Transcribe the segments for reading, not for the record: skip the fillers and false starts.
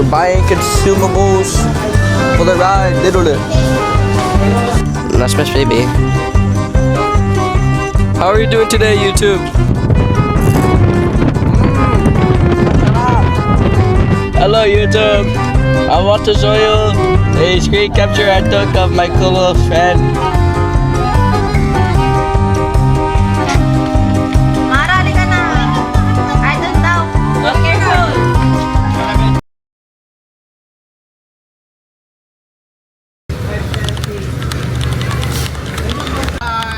We're buying consumables for the ride, literally. That's my baby. How are you doing today, YouTube? Hello, YouTube. I want to show you a screen capture I took of my cool little friend. Marali ka na. Idol daw. Be careful.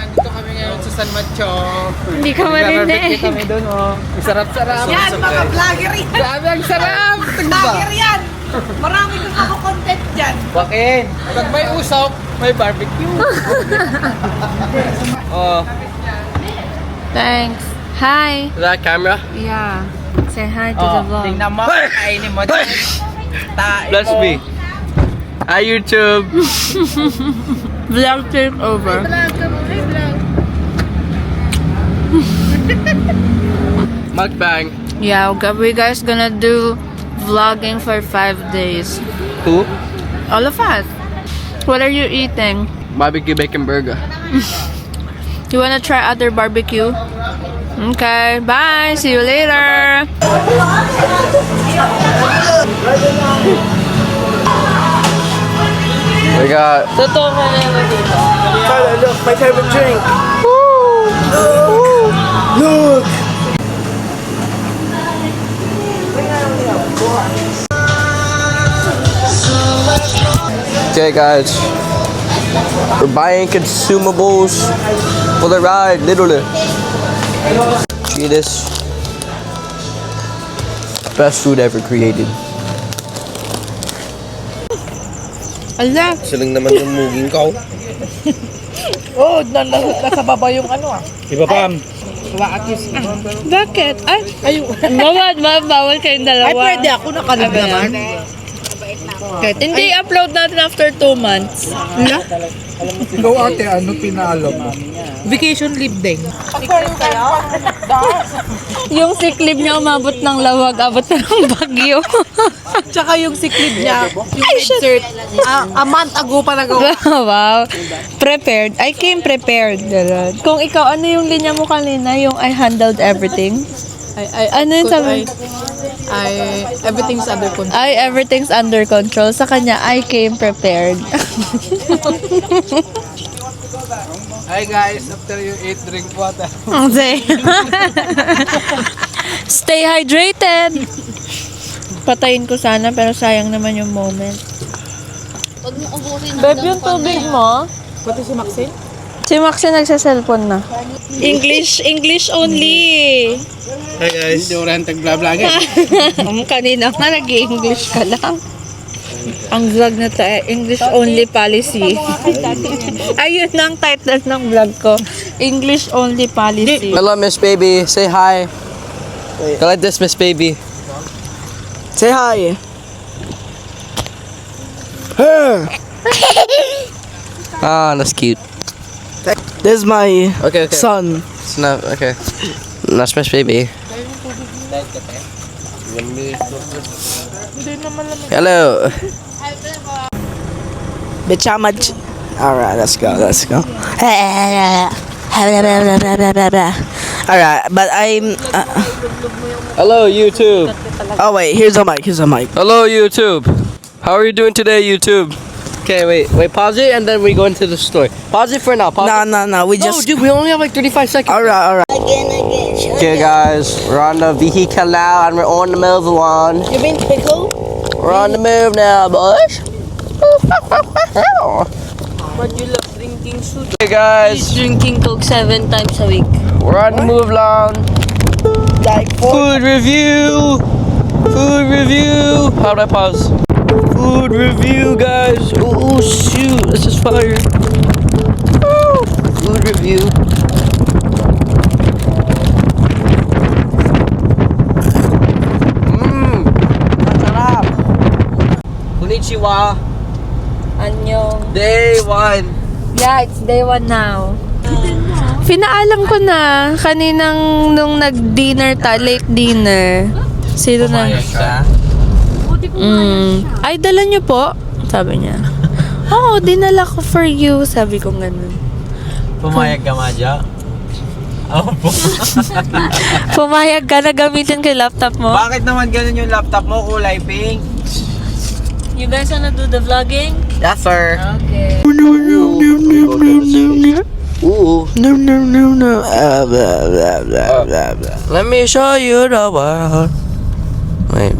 Dito kami ngayon sa San Mateo. Hindi ka marinig. Kami doon, oh. Sarap-sarap. Yan, mga vlogger yan. Grabe, ang sarap. Vlogger yan. Marami kang mga content dyan. Bakit? Pag may usok, may barbecue. Oh, Thanks. Hi. is that camera? Yeah. Say hi to the vlog. Tingnan mo, kainin mo dyan. Tain Bless mo. me. Hi, YouTube. Vlog takeover. Mukbang. Yeah, we guys gonna do vlogging for 5 days. Who? All of us. What are you eating? Barbecue bacon burger. You wanna try other barbecue? Okay, bye. See you later. We got Totoo ka na naman dito. Tyler, look, my favorite drink. Look. Okay, guys, we're buying consumables for the ride, literally. See this? Best food ever created. Ala, Siling naman yung muging ko. Oh, nasa baba yung ano ah. Iba pa. Waatis. bakit? Ay, bawal kayong Ay, dalawa. pwede ako nakalab naman. Hindi, upload natin after 2 months. Ikaw ate, ano pinaalam mo? Vacation leave din. Yung sick leave niya umabot ng lawag, abot na ng bagyo. Tsaka yung sick leave niya, yung insert, a month ago pa nagawa. Wow. Prepared. I came prepared. Ganun. Kung ikaw, ano yung linya mo kanina? Yung I handled everything? Ano yung sabi? Everything's under control. Everything's under control. Sa kanya, I came prepared. Hi guys, after you eat, drink water. Okay. Stay hydrated. Patayin ko sana, pero sayang naman yung moment. Babe, yung tubig mo? Pati si Maxine? Si Maxine nagsa-cellphone na. English only. Hi, guys. Hindi ko rin tag-vlog Kanina nga nag-English ka lang. Ang vlog na to English only policy. Ayun ang title ng vlog ko. English only policy. Hello, Miss Baby. Say hi. Go like this, Miss Baby. Say hi. Ah, that's cute. This is my Okay. son. It's not okay. That's Miss Baby. Hello. Bichamaj. Alright, let's go. Alright, but I'm. Hello, YouTube. Oh, wait, here's a mic. Hello, YouTube. How are you doing today, YouTube? Okay, wait. Pause it, and then we go into the story. Pause it for now. Pause it. No, we No, just. dude, we only have like 35 seconds. Alright. Okay, guys, we're on the vehicle now, and we're on the move one. You mean pickle? We're on the move now, boys. But you love drinking soda. Hey, guys, Drinking Coke 7 times a week. we're on the move now. Like Food review. How do I pause? Food review, guys. Oh shoot, this is fire. Woo. Food review. Masarap. Konnichiwa. Anyong. Day 1. Yeah, it's day 1 now. Pinaalam ko na kaninang nung nag-dinner late dinner. Sino na? Ay, dala niyo po? Sabi niya. Oo, dinala ko for you. Sabi ko ganun. Pumayag ka, Madja? Opo. Pumayag ka na gamitin ko yung laptop mo? Bakit naman ganun yung laptop mo, kulay pink? You guys wanna do the vlogging? Yes, sir. Okay. Ooh. No, no, no, no. Blah, blah, blah, blah, blah. Let me show you the world. Wait.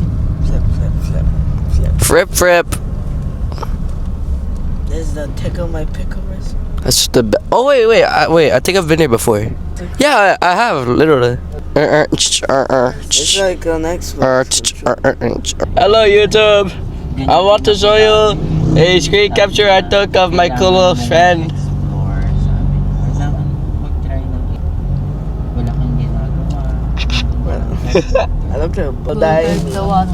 Flip, flip, flip, flip. Frip, frip. This is the tickle my pickle wrist. That's the oh, wait. Wait, I think I've been here before. Yeah, I have, literally. It's like the next one. Hello, YouTube. I want to show you a screen capture I took of my cool friend. I love to die.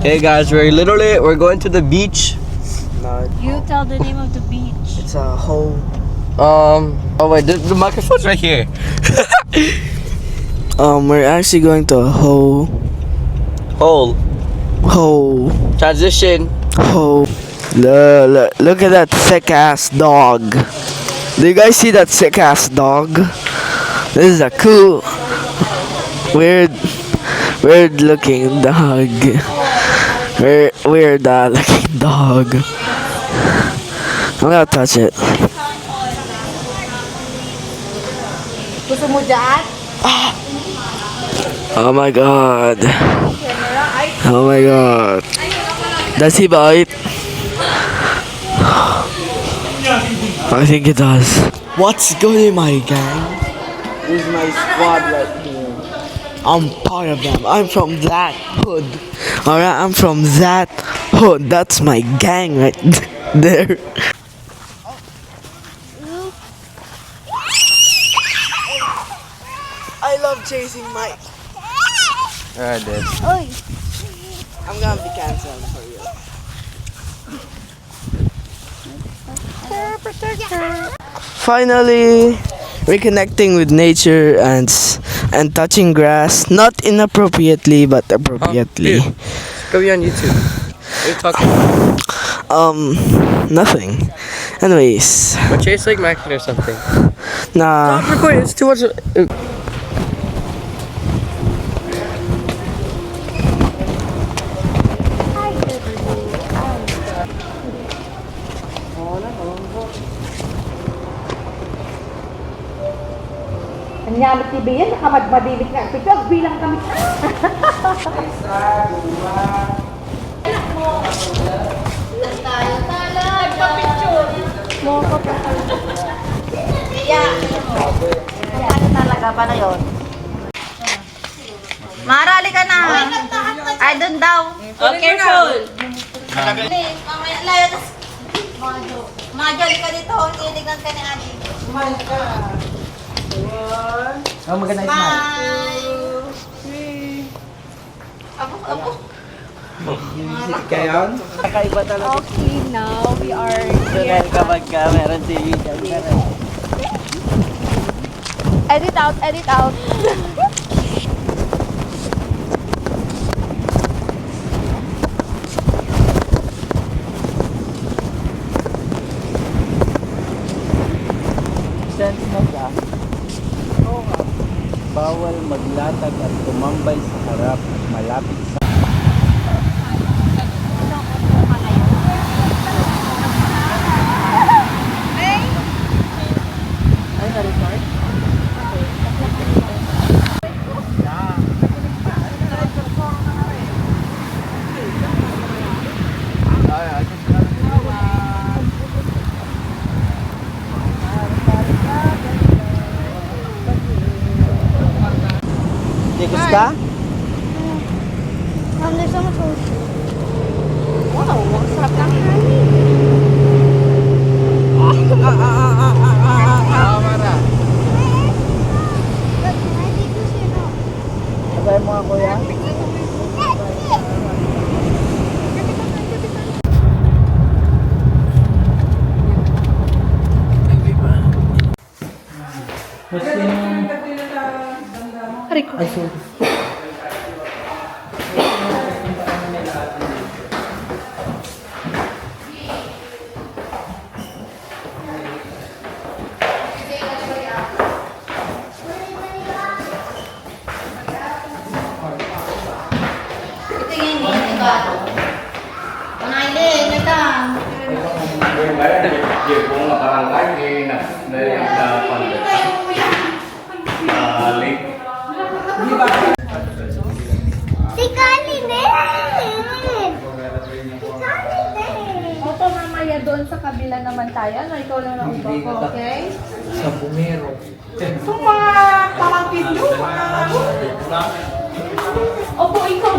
Hey guys, we're going to the beach. No, You tell the name of the beach. it's a whole. Oh wait, the microphone's right here. We're actually going to a whole Transition. Look at that sick ass dog. Do you guys see that sick ass dog? This is a cool, weird looking dog. Weird looking dog. I'm gonna touch it. Gusto mo dyan? Oh my god. Oh my god. Does he bite? I think it does. What's good in my gang? This is my squad right here. I'm part of them. I'm from that hood. Alright, I'm from that hood. That's my gang right there. I love chasing Mike. Alright, then. I'm gonna be cancelled for you. Finally, reconnecting with nature and touching grass, not inappropriately but appropriately. Go be on YouTube. What are you talking about? Nothing. Anyways, But Chase like Mac or something. nah. Stop recording, it's too much. Ang nyamit TV yan, nakamadmadibit nga. Pito, bilang kami. Talaga pa na yun. Marali ka na. Ay, doon daw. Oh, careful! Mamaya layo. Majali ka dito. Tinitignan ka ni Adi. Oh, maganda Bye. Apo. Kayon? Kakaiba talaga. Okay, now we are here. Kapag ka meron TV Edit out, edit out. Sense mo ka? Bawal maglatag at tumambay sa harap at malapit sa Tikos ka? Wow, ang sarap ng honey. Sabay mo ako yan? Kung nabarangay, na pandeta. Balik. Si Kali din! Opo, mamaya doon sa kabila naman tayo. No, ikaw lang ang upa ko, okay? Sa bumero. Opo, ikaw.